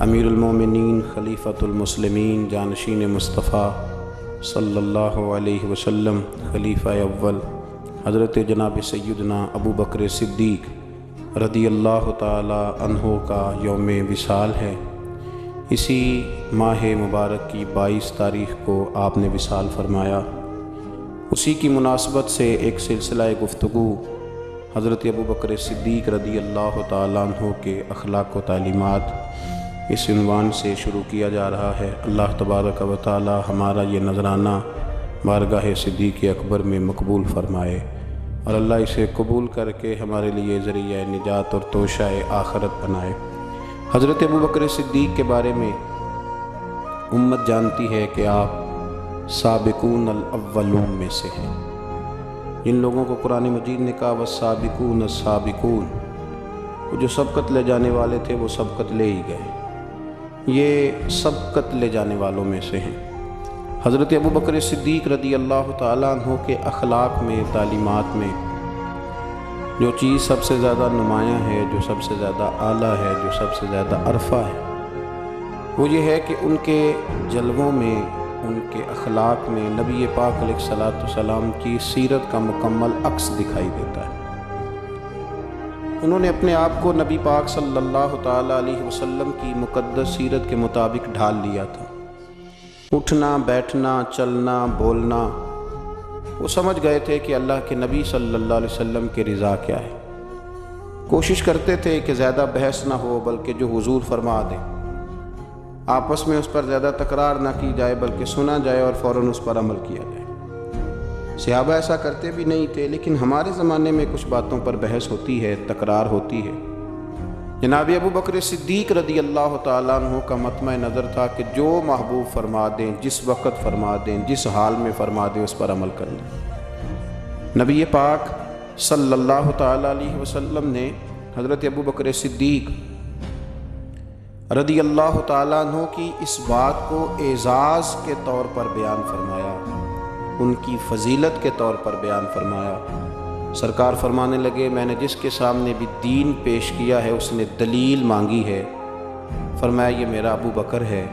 امیر المومنین خلیفۃ المسلمین جانشین مصطفیٰ صلی اللہ علیہ وسلم خلیفہ اول حضرت جناب سیدنا ابو بکر صدیق رضی اللہ تعالی عنہ کا یوم وصال ہے۔ اسی ماہ مبارک کی 22 تاریخ کو آپ نے وصال فرمایا۔ اسی کی مناسبت سے ایک سلسلہ گفتگو حضرت ابو بکر صدیق رضی اللہ تعالیٰ عنہ کے اخلاق و تعلیمات اس عنوان سے شروع کیا جا رہا ہے۔ اللہ تبارک و تعالی ہمارا یہ نذرانہ بارگاہ صدیق اکبر میں مقبول فرمائے، اور اللہ اسے قبول کر کے ہمارے لیے ذریعہ نجات اور توشہ آخرت بنائے۔ حضرت ابو بکر صدیق کے بارے میں امت جانتی ہے کہ آپ سابقون الاولون میں سے ہیں۔ جن لوگوں کو قرآن مجید نے کہا والسابقون السابقون، وہ جو سبقت لے جانے والے تھے وہ سبقت لے ہی گئے، یہ سبقت لے جانے والوں میں سے ہیں۔ حضرت ابو بکر صدیق رضی اللہ تعالیٰ عنہ کے اخلاق میں، تعلیمات میں جو چیز سب سے زیادہ نمایاں ہے، جو سب سے زیادہ اعلیٰ ہے، جو سب سے زیادہ عرفہ ہے، وہ یہ ہے کہ ان کے جلووں میں، ان کے اخلاق میں نبی پاک علیہ الصلوۃ والسلام کی سیرت کا مکمل عکس دکھائی دیتا ہے۔ انہوں نے اپنے آپ کو نبی پاک صلی اللہ تعالیٰ علیہ وسلم کی مقدس سیرت کے مطابق ڈھال لیا تھا۔ اٹھنا، بیٹھنا، چلنا، بولنا، وہ سمجھ گئے تھے کہ اللہ کے نبی صلی اللہ علیہ وسلم کی رضا کیا ہے۔ کوشش کرتے تھے کہ زیادہ بحث نہ ہو، بلکہ جو حضور فرما دیں، آپس میں اس پر زیادہ تکرار نہ کی جائے، بلکہ سنا جائے اور فوراً اس پر عمل کیا جائے۔ صحابہ ایسا کرتے بھی نہیں تھے، لیکن ہمارے زمانے میں کچھ باتوں پر بحث ہوتی ہے، تکرار ہوتی ہے۔ جناب ابو بکر صدیق رضی اللہ تعالیٰ عنہ کا مطمع نظر تھا کہ جو محبوب فرما دیں، جس وقت فرما دیں، جس حال میں فرما دیں، اس پر عمل کر لیں۔ نبی پاک صلی اللہ تعالیٰ علیہ وسلم نے حضرت ابو بکر صدیق رضی اللہ تعالیٰ عنہ کی اس بات کو اعزاز کے طور پر بیان فرمایا، ان کی فضیلت کے طور پر بیان فرمایا۔ سرکار فرمانے لگے، میں نے جس کے سامنے بھی دین پیش کیا ہے اس نے دلیل مانگی ہے، فرمایا یہ میرا ابو بکر ہے۔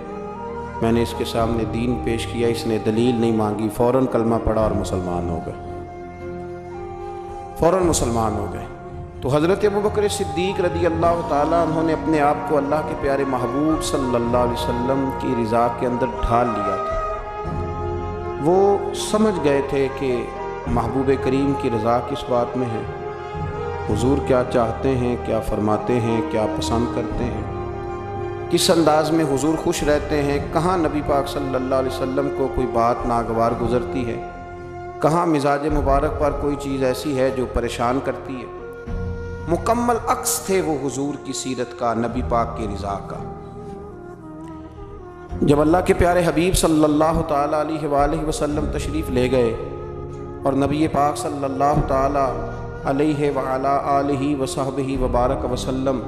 میں نے اس کے سامنے دین پیش کیا، اس نے دلیل نہیں مانگی، فوراً کلمہ پڑھا اور مسلمان ہو گئے، فوراً مسلمان ہو گئے۔ تو حضرت ابو بکر صدیق رضی اللہ تعالیٰ عنہ نے اپنے آپ کو اللہ کے پیارے محبوب صلی اللہ علیہ وسلم کی رضا کے اندر ڈھال لیا تھا۔ وہ سمجھ گئے تھے کہ محبوب کریم کی رضا کس بات میں ہے، حضور کیا چاہتے ہیں، کیا فرماتے ہیں، کیا پسند کرتے ہیں، کس انداز میں حضور خوش رہتے ہیں، کہاں نبی پاک صلی اللہ علیہ وسلم کو کوئی بات ناگوار گزرتی ہے، کہاں مزاج مبارک پر کوئی چیز ایسی ہے جو پریشان کرتی ہے۔ مکمل عکس تھے وہ حضور کی سیرت کا، نبی پاک کی رضا کا۔ جب اللہ کے پیارے حبیب صلی اللہ تعالیٰ علیہ وآلہ وسلم تشریف لے گئے اور نبی پاک صلی اللہ تعالیٰ علیہ وعلا آلہ وصحبہ وبارک وسلم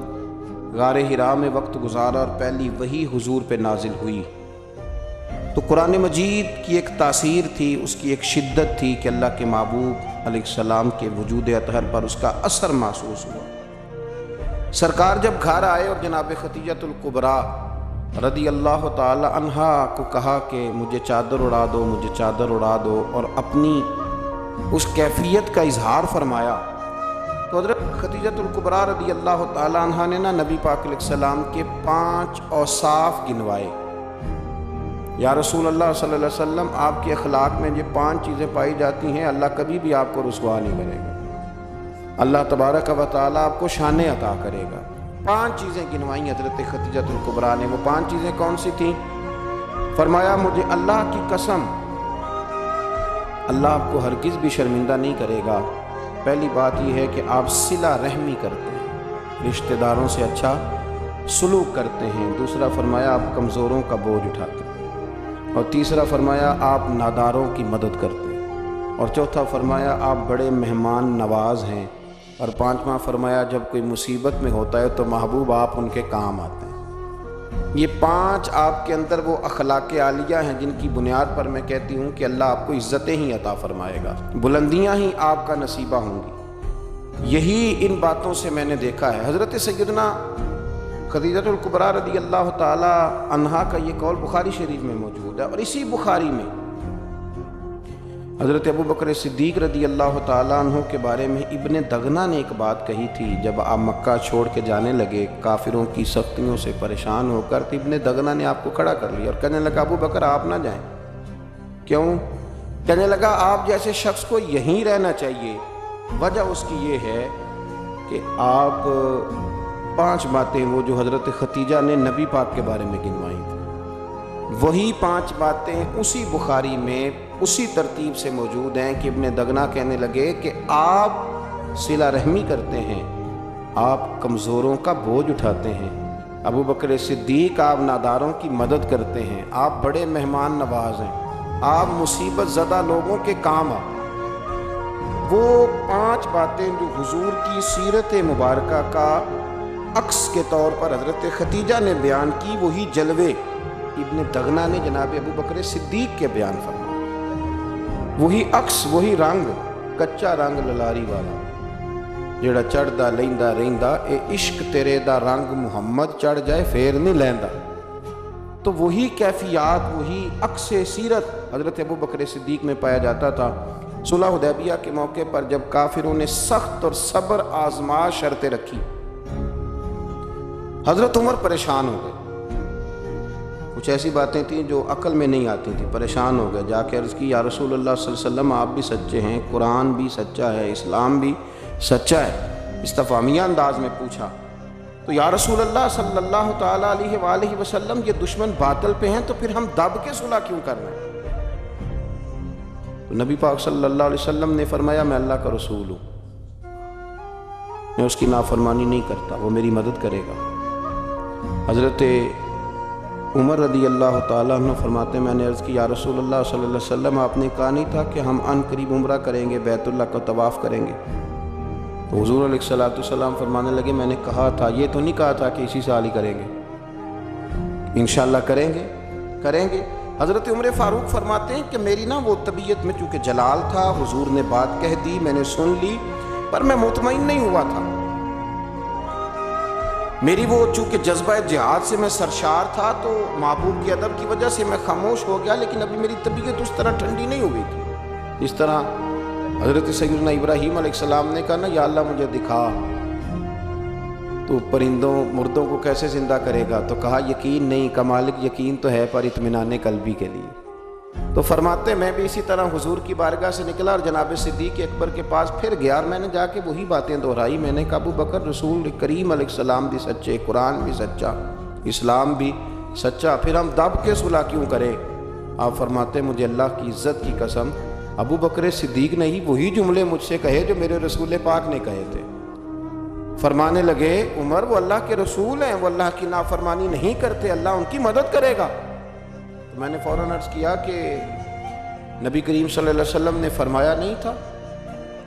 غار حرا میں وقت گزارا اور پہلی وحی حضور پہ نازل ہوئی، تو قرآن مجید کی ایک تاثیر تھی، اس کی ایک شدت تھی کہ اللہ کے محبوب علیہ السلام کے وجود اطہر پر اس کا اثر محسوس ہوا۔ سرکار جب گھر آئے اور جناب خدیجۃ الکبریٰ رضی اللہ تعالی عنہا کو کہا کہ مجھے چادر اڑا دو، مجھے چادر اڑا دو، اور اپنی اس کیفیت کا اظہار فرمایا، تو حضرت خدیجۃ الکبریٰ رضی اللہ تعالی عنہا نے نبی پاک علیہ السلام کے 5 اوصاف گنوائے۔ یا رسول اللہ صلی اللہ علیہ وسلم، آپ کے اخلاق میں یہ 5 چیزیں پائی جاتی ہیں، اللہ کبھی بھی آپ کو رسوا نہیں کرے گا، اللہ تبارک و تعالیٰ آپ کو شان عطا کرے گا۔ 5 چیزیں گنوائیں حضرت خدیجۃ الکبریٰ نے۔ وہ 5 چیزیں کون سی تھیں؟ فرمایا مجھے اللہ کی قسم، اللہ آپ کو ہرگز بھی شرمندہ نہیں کرے گا۔ پہلی بات یہ ہے کہ آپ صلہ رحمی کرتے ہیں، رشتہ داروں سے اچھا سلوک کرتے ہیں۔ دوسرا فرمایا آپ کمزوروں کا بوجھ اٹھاتے ہیں، اور تیسرا فرمایا آپ ناداروں کی مدد کرتے ہیں، اور چوتھا فرمایا آپ بڑے مہمان نواز ہیں، اور 5واں فرمایا جب کوئی مصیبت میں ہوتا ہے تو محبوب آپ ان کے کام آتے ہیں۔ یہ 5 آپ کے اندر وہ اخلاق عالیہ ہیں جن کی بنیاد پر میں کہتی ہوں کہ اللہ آپ کو عزتیں ہی عطا فرمائے گا، بلندیاں ہی آپ کا نصیبہ ہوں گی۔ یہی ان باتوں سے میں نے دیکھا ہے۔ حضرت سیدنا خدیجہ الکبریٰ رضی اللہ تعالی عنہا کا یہ قول بخاری شریف میں موجود ہے، اور اسی بخاری میں حضرت ابو بکر صدیق رضی اللہ تعالیٰ عنہ کے بارے میں ابن دغنہ نے ایک بات کہی تھی۔ جب آپ مکہ چھوڑ کے جانے لگے کافروں کی سختیوں سے پریشان ہو کر، تو ابن دغنہ نے آپ کو کھڑا کر لیا اور کہنے لگا ابو بکر آپ نہ جائیں۔ کیوں؟ کہنے لگا آپ جیسے شخص کو یہیں رہنا چاہیے، وجہ اس کی یہ ہے کہ آپ 5 باتیں وہ جو حضرت خدیجہ نے نبی پاک کے بارے میں گنوائی تھیں، وہی 5 باتیں اسی بخاری میں اسی ترتیب سے موجود ہیں کہ ابن دغنہ کہنے لگے کہ آپ صلہ رحمی کرتے ہیں، آپ کمزوروں کا بوجھ اٹھاتے ہیں، ابو بکر صدیق آپ ناداروں کی مدد کرتے ہیں، آپ بڑے مہمان نواز ہیں، آپ مصیبت زدہ لوگوں کے کام آتے ہیں۔ وہ 5 باتیں جو حضور کی سیرت مبارکہ کا عکس کے طور پر حضرت خدیجہ نے بیان کی، وہی جلوے ابن دغنہ نے جناب ابو بکر صدیق کے بیان فرمائے، وہی عکس، وہی رنگ، کچا رنگ للاری والا جڑا چڑھدا لیندا رہندا، اے عشق تیرے دا رنگ محمد چڑھ جائے پھر نہیں لیندا۔ تو وہی کیفیات، وہی عکس سیرت حضرت ابو بکر صدیق میں پایا جاتا تھا۔ صلح حدیبیہ کے موقع پر جب کافروں نے سخت اور صبر آزما شرطیں رکھی، حضرت عمر پریشان ہو گئے۔ کچھ ایسی باتیں تھیں جو عقل میں نہیں آتی تھیں، پریشان ہو گئے، جا کے عرض کی یا رسول اللہ صلی اللہ علیہ وسلم آپ بھی سچے ہیں، قرآن بھی سچا ہے، اسلام بھی سچا ہے۔ استفہامیہ انداز میں پوچھا تو یا رسول اللہ صلی اللہ تعالیٰ علیہ وآلہ وسلم یہ دشمن باطل پہ ہیں، تو پھر ہم دب کے صلح کیوں کر رہے ہیں؟ تو نبی پاک صلی اللہ علیہ وسلم نے فرمایا میں اللہ کا رسول ہوں، میں اس کی نافرمانی نہیں کرتا، وہ میری مدد کرے گا۔ حضرت عمر رضی اللہ تعالیٰ عنہ فرماتے ہیں میں نے عرض کی یا رسول اللہ صلی اللہ علیہ وسلم آپ نے کہا نہیں تھا کہ ہم ان قریب عمرہ کریں گے، بیت اللہ کا طواف کریں گے؟ تو حضور علیہ السلام فرمانے لگے میں نے کہا تھا، یہ تو نہیں کہا تھا کہ اسی سال ہی کریں گے، انشاءاللہ کریں گے۔ حضرت عمر فاروق فرماتے ہیں کہ میری نا وہ طبیعت میں چونکہ جلال تھا، حضور نے بات کہہ دی، میں نے سن لی، پر میں مطمئن نہیں ہوا تھا، میری وہ چونکہ جذبہ جہاد سے میں سرشار تھا تو محبوب کے ادب کی وجہ سے میں خاموش ہو گیا، لیکن ابھی میری طبیعت اس طرح ٹھنڈی نہیں ہوئی تھی۔ اس طرح حضرت سیدنا ابراہیم علیہ السلام نے کہا نا یا اللہ مجھے دکھا تو پرندوں مردوں کو کیسے زندہ کرے گا، تو کہا یقین نہیں، کا مالک یقین تو ہے پر اطمینان قلبی کے لیے۔ تو فرماتے میں بھی اسی طرح حضور کی بارگاہ سے نکلا اور جناب صدیق اکبر کے پاس پھر گیا، اور میں نے جا کے وہی باتیں دہرائی۔ میں نے کہا ابو بکر رسول کریم علیہ السلام بھی سچے، قرآن بھی سچا، اسلام بھی سچا، پھر ہم دب کے صلح کیوں کریں؟ آپ فرماتے مجھے اللہ کی عزت کی قسم ابو بکر صدیق نے ہی وہی جملے مجھ سے کہے جو میرے رسول پاک نے کہے تھے۔ فرمانے لگے عمر وہ اللہ کے رسول ہیں، وہ اللہ کی نافرمانی نہیں کرتے، اللہ ان کی مدد کرے گا۔ تو میں نے فوراً عرض کیا کہ نبی کریم صلی اللہ علیہ وسلم نے فرمایا نہیں تھا،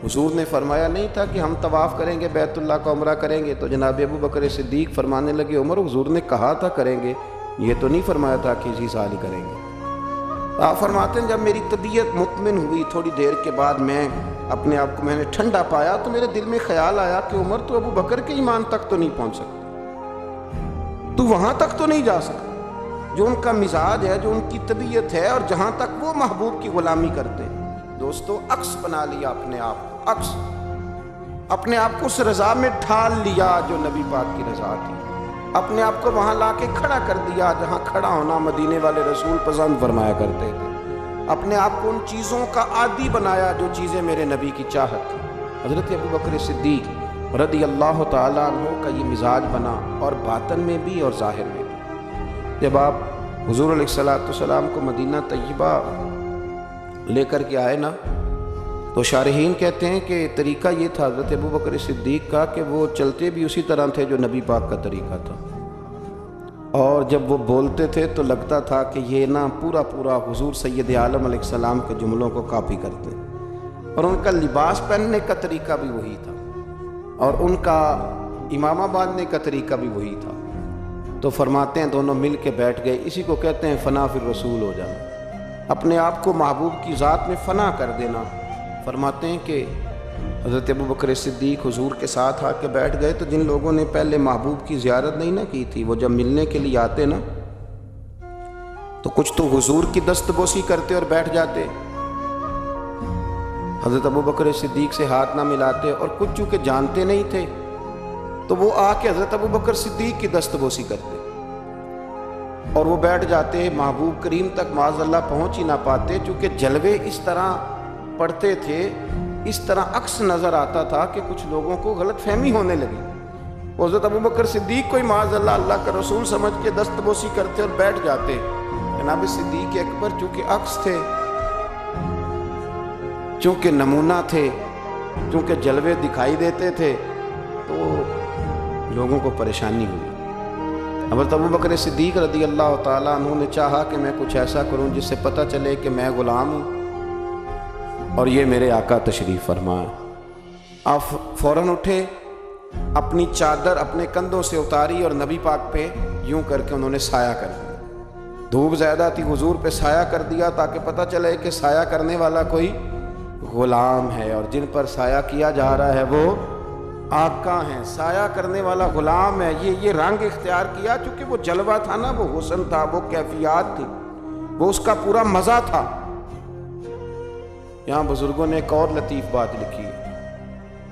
حضور نے فرمایا نہیں تھا کہ ہم طواف کریں گے، بیت اللہ کا عمرہ کریں گے؟ تو جناب ابو بکر صدیق فرمانے لگے عمر حضور نے کہا تھا کریں گے، یہ تو نہیں فرمایا تھا کہ اسی سال ہی کریں گے۔ آپ فرماتے ہیں جب میری طبیعت مطمئن ہوئی، تھوڑی دیر کے بعد میں اپنے آپ کو میں نے ٹھنڈا پایا، تو میرے دل میں خیال آیا کہ عمر تو ابو بکر کے ایمان تک تو نہیں پہنچ سکتا، تو وہاں تک تو نہیں جا سکتا جو ان کا مزاج ہے، جو ان کی طبیعت ہے، اور جہاں تک وہ محبوب کی غلامی کرتے ہیں۔ دوستو عکس بنا لیا اپنے آپ کو، عکس اپنے آپ کو اس رضا میں ڈھال لیا جو نبی پاک کی رضا تھی، اپنے آپ کو وہاں لا کے کھڑا کر دیا جہاں کھڑا ہونا مدینے والے رسول پسند فرمایا کرتے تھے، اپنے آپ کو ان چیزوں کا عادی بنایا جو چیزیں میرے نبی کی چاہت تھی۔ حضرت ابو بکر صدیق رضی اللہ تعالیٰ عنہ کا یہ مزاج بنا، اور باطن میں بھی اور ظاہر میں بھی۔ جب آپ حضور علیہ السلام کو مدینہ طیبہ لے کر کے آئے نا، تو شارحین کہتے ہیں کہ طریقہ یہ تھا حضرت ابو بکر صدیق کا کہ وہ چلتے بھی اسی طرح تھے جو نبی پاک کا طریقہ تھا، اور جب وہ بولتے تھے تو لگتا تھا کہ یہ نا پورا حضور سید عالم علیہ السلام کے جملوں کو کاپی کرتے، اور ان کا لباس پہننے کا طریقہ بھی وہی تھا، اور ان کا امامہ باندھنے کا طریقہ بھی وہی تھا۔ تو فرماتے ہیں دونوں مل کے بیٹھ گئے، اسی کو کہتے ہیں فنا فی الرسول ہو جانا، اپنے آپ کو محبوب کی ذات میں فنا کر دینا۔ فرماتے ہیں کہ حضرت ابو بکر صدیق حضور کے ساتھ آ کے بیٹھ گئے تو جن لوگوں نے پہلے محبوب کی زیارت نہیں نہ کی تھی، وہ جب ملنے کے لیے آتے نا تو کچھ تو حضور کی دست بوسی کرتے اور بیٹھ جاتے، حضرت ابو بکر صدیق سے ہاتھ نہ ملاتے، اور کچھ چونکہ جانتے نہیں تھے تو وہ آ کے حضرت ابو بکر صدیق کی دست بوسی کرتے اور وہ بیٹھ جاتے، محبوب کریم تک معاذ اللہ پہنچ ہی نہ پاتے، چونکہ جلوے اس طرح پڑتے تھے، اس طرح عکس نظر آتا تھا کہ کچھ لوگوں کو غلط فہمی ہونے لگی۔ حضرت ابو بکر صدیق کوئی معاذ اللہ اللہ کا رسول سمجھ کے دست بوسی کرتے اور بیٹھ جاتے۔ جناب صدیق اکبر چونکہ عکس تھے، چونکہ نمونہ تھے، چونکہ جلوے دکھائی دیتے تھے، تو لوگوں کو پریشانی ہوئی۔ حضرت ابو بکر صدیق رضی اللہ تعالیٰ عنہ نے چاہا کہ میں کچھ ایسا کروں جس سے پتہ چلے کہ میں غلام ہوں اور یہ میرے آقا تشریف فرما۔ آپ فوراً اٹھے، اپنی چادر اپنے کندھوں سے اتاری اور نبی پاک پہ یوں کر کے انہوں نے سایہ کر دیا۔ دھوپ زیادہ تھی، حضور پہ سایہ کر دیا تاکہ پتہ چلے کہ سایہ کرنے والا کوئی غلام ہے، اور جن پر سایہ کیا جا رہا ہے وہ آقا ہیں، سایہ کرنے والا غلام ہے۔ یہ رنگ اختیار کیا چونکہ وہ جلوہ تھا نا، وہ حسن تھا، وہ کیفیات تھی، وہ اس کا پورا مزہ تھا۔ یہاں بزرگوں نے ایک اور لطیف بات لکھی ہے،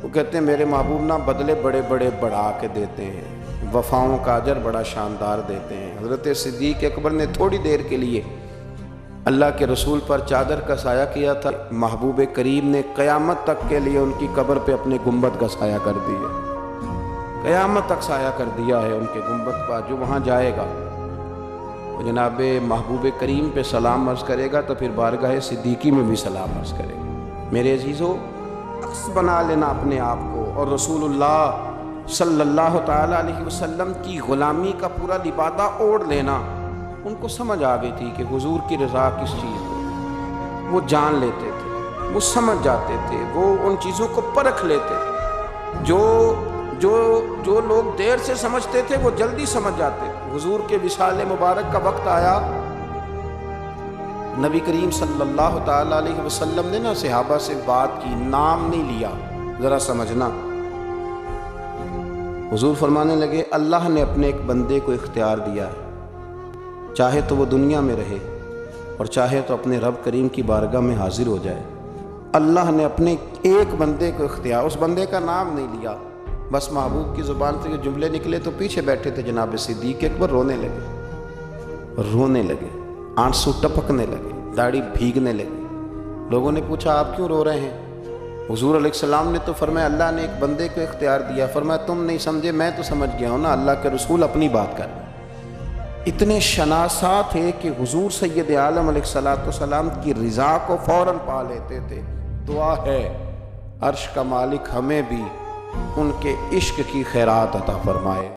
وہ کہتے ہیں میرے محبوب نا بدلے بڑے بڑے بڑھا کے دیتے ہیں، وفاؤں کا اجر بڑا شاندار دیتے ہیں۔ حضرت صدیق اکبر نے تھوڑی دیر کے لیے اللہ کے رسول پر چادر کا سایہ کیا تھا، محبوب کریم نے قیامت تک کے لیے ان کی قبر پہ اپنے گنبد کا سایہ کر دیا، قیامت تک سایہ کر دیا ہے ان کے گنبد کا۔ جو وہاں جائے گا وہ جناب محبوب کریم پہ سلام عرض کرے گا تو پھر بارگاہ صدیقی میں بھی سلام عرض کرے گا۔ میرے عزیزو، عکس بنا لینا اپنے آپ کو اور رسول اللہ صلی اللہ تعالیٰ علیہ وسلم کی غلامی کا پورا لبادہ اوڑھ لینا۔ ان کو سمجھ آ گئی تھی کہ حضور کی رضا کس چیز ہے، وہ جان لیتے تھے، وہ سمجھ جاتے تھے، وہ ان چیزوں کو پرکھ لیتے تھے۔ جو لوگ دیر سے سمجھتے تھے وہ جلدی سمجھ جاتے تھے۔ حضور کے وصال مبارک کا وقت آیا، نبی کریم صلی اللہ تعالیٰ علیہ وسلم نے نا صحابہ سے بات کی، نام نہیں لیا، ذرا سمجھنا۔ حضور فرمانے لگے اللہ نے اپنے ایک بندے کو اختیار دیا ہے، چاہے تو وہ دنیا میں رہے اور چاہے تو اپنے رب کریم کی بارگاہ میں حاضر ہو جائے۔ اللہ نے اپنے ایک بندے کو اختیار، اس بندے کا نام نہیں لیا، بس محبوب کی زبان سے یہ جملے نکلے تو پیچھے بیٹھے تھے جناب صدیق اکبر رونے لگے، آنسو ٹپکنے لگے، داڑھی بھیگنے لگی۔ لوگوں نے پوچھا آپ کیوں رو رہے ہیں؟ حضور علیہ السلام نے تو فرمایا اللہ نے ایک بندے کو اختیار دیا۔ فرمایا تم نہیں سمجھے، میں تو سمجھ گیا ہوں نا، اللہ کے رسول اپنی بات کر رہے ہیں۔ اتنے شناسا تھے کہ حضور سید عالم علیہ السلام کی رضا کو فوراً پا لیتے تھے۔ دعا ہے عرش کا مالک ہمیں بھی ان کے عشق کی خیرات عطا فرمائے۔